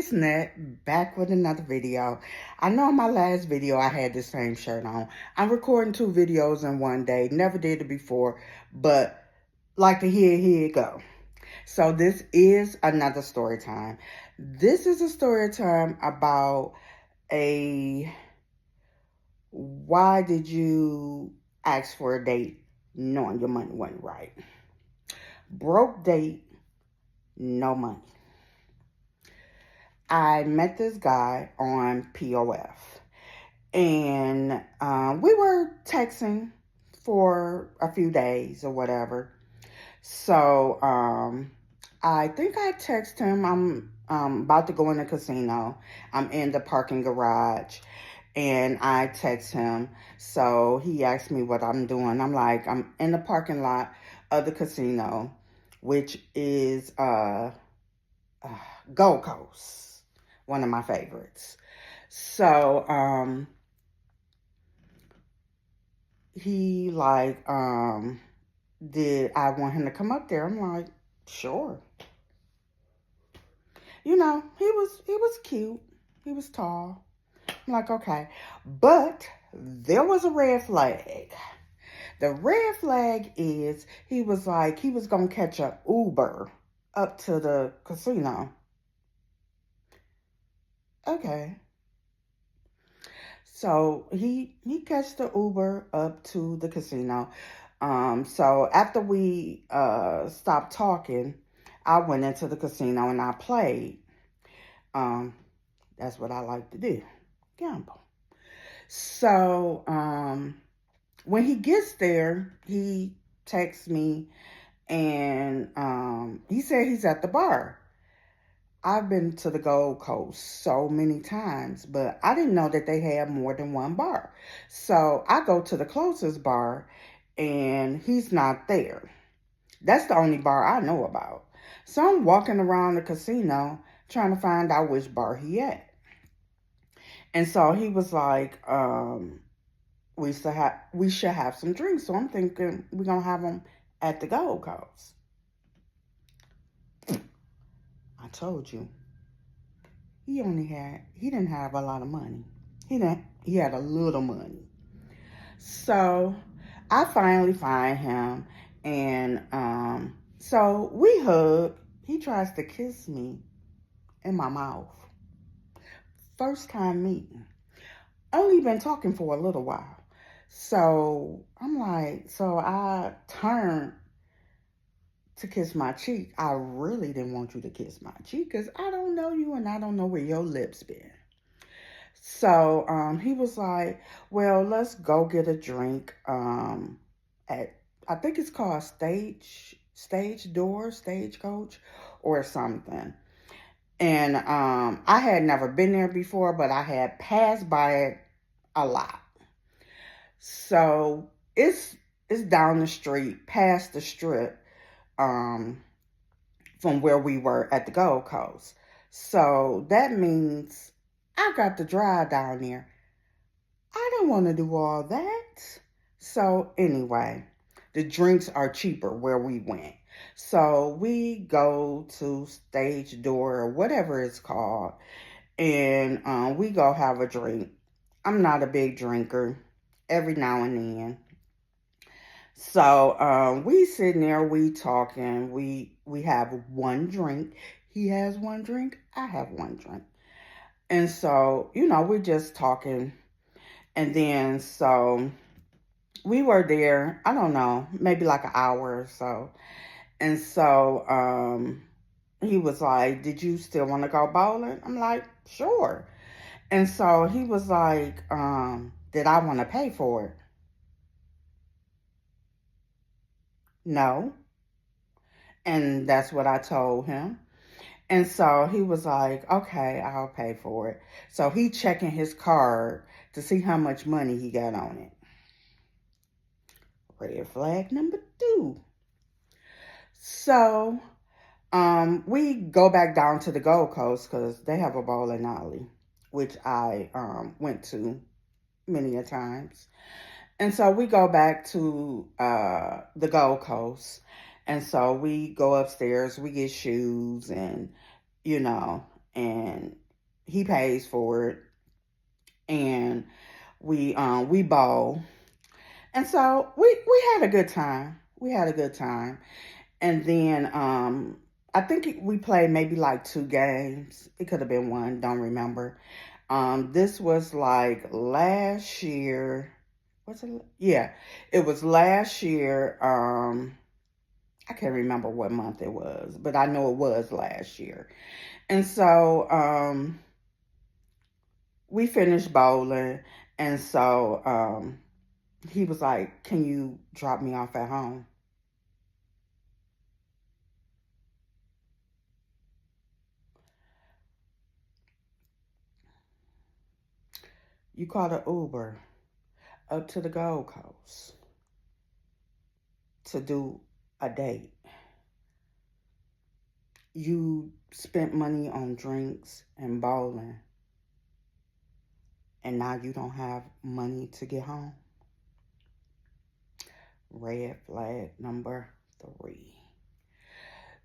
it's Net back with another video. I know in my last video I had the same shirt on. I'm recording 2 videos in one day. Never did it before, but like to here it go. So this is another story time. This is a story time about a why did you ask for a date knowing your money wasn't right? Broke date, no money. I met this guy on POF, and we were texting for a few days or whatever. So I think I texted him. I'm about to go in the casino. I'm in the parking garage, and I text him. So he asked me what I'm doing. I'm like, I'm in the parking lot of the casino, which is Gold Coast, one of my favorites. So he like did I want him to come up there? I'm like, sure. You know, he was cute. He was tall. I'm like, okay. But there was a red flag. The red flag is he was like he was gonna catch a Uber up to the casino. Okay. So he catched the Uber up to the casino. So after we stopped talking, I went into the casino and I played. Um, that's what I like to do, gamble. So when he gets there, he texts me and he said he's at the bar. I've been to the Gold Coast so many times, but I didn't know that they had more than one bar. So I go to the closest bar and he's not there. That's the only bar I know about. So I'm walking around the casino trying to find out which bar he at. And so he was like, we should have some drinks. So I'm thinking we're gonna have them at the Gold Coast. I told you. He didn't have a lot of money. He had a little money. So I finally find him and so we hug. He tries to kiss me in my mouth. First time meeting. Only been talking for a little while. So I'm like, so I turned to kiss my cheek. I really didn't want you to kiss my cheek because I don't know you and I don't know where your lips been. So he was like, well, let's go get a drink at, I think it's called Stagecoach or something. And I had never been there before, but I had passed by it a lot. So it's down the street, past the strip, from where we were at the Gold Coast. So that means I got to drive down there. I don't want to do all that. So anyway, the drinks are cheaper where we went. So we go to Stage Door or whatever it's called, and we go have a drink. I'm not a big drinker. Every now and then. So we sitting there, we talking, we have one drink. He has one drink, I have one drink. And so, we're just talking. And then so we were there, I don't know, maybe like an hour or so. And so he was like, did you still want to go bowling? I'm like, sure. And so he was like, did I want to pay for it? No. And that's what I told him. And so he was like, okay, I'll pay for it. So he checking his card to see how much money he got on it. Red flag number 2. So we go back down to the Gold Coast because they have a bowling alley, which I went to many a times. And so we go back to the Gold Coast. And so we go upstairs, we get shoes and, and he pays for it, and we bowl. And so we had a good time. We had a good time. And then I think we played maybe like 2 games. It could have been one, don't remember. This was like last year. Was it? Yeah, it was last year. I can't remember what month it was, but I know it was last year. And so we finished bowling, and so he was like, "Can you drop me off at home?" You called an Uber up to the Gold Coast to do a date. You spent money on drinks and bowling, and now you don't have money to get home. Red flag number 3.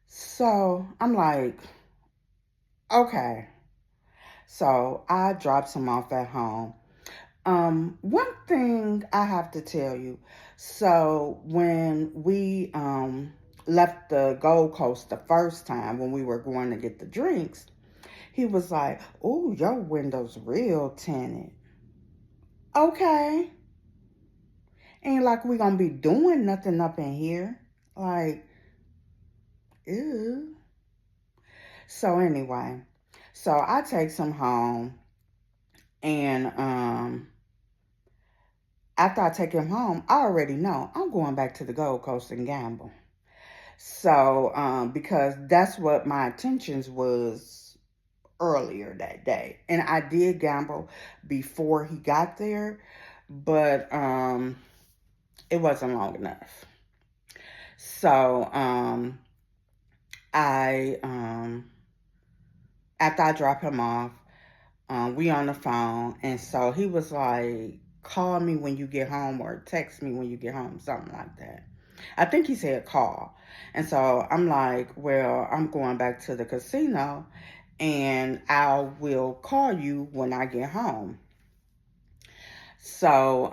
So I'm like, okay. So I dropped him off at home. One thing I have to tell you. So when we left the Gold Coast the first time when we were going to get the drinks, he was like, "Oh, your window's real tinted." Okay. Ain't like we gonna be doing nothing up in here. Like, ew. So anyway, so I take him home, and after I take him home, I already know I'm going back to the Gold Coast and gamble. So because that's what my intentions was earlier that day, and I did gamble before he got there, but it wasn't long enough. So I after I drop him off, we on the phone, and so he was like, "Call me when you get home," or "Text me when you get home," something like that. I think he said call. And so I'm like, "Well, I'm going back to the casino, and I will call you when I get home." So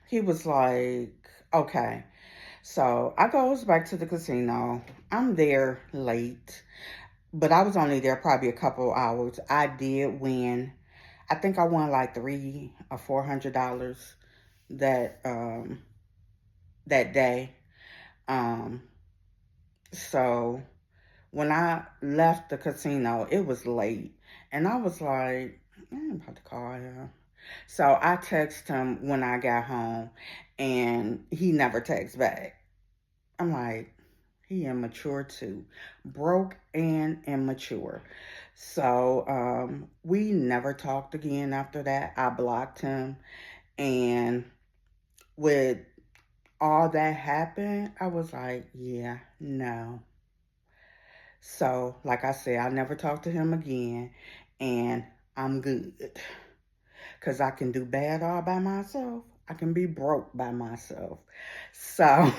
he was like, "Okay." So I goes back to the casino. I'm there late, but I was only there probably a couple hours. I did win. I think I won like $300 or $400 that that day. Um, so when I left the casino, it was late, and I was like, I'm about to call him. So I texted him when I got home, and he never texts back. I'm like, he immature too, broke and immature. So we never talked again after that. I blocked him, and with all that happened, I was like, yeah, no. So, like I said, I never talked to him again, and I'm good. Because I can do bad all by myself. I can be broke by myself. So,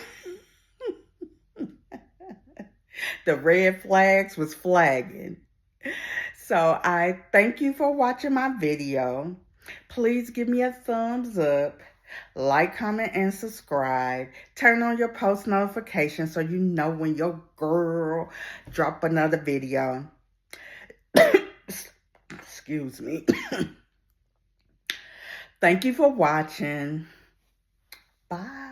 the red flags was flagging. So, I thank you for watching my video. Please give me a thumbs up. Like, comment, and subscribe. Turn on your post notifications so you know when your girl drop another video. Excuse me. Thank you for watching. Bye.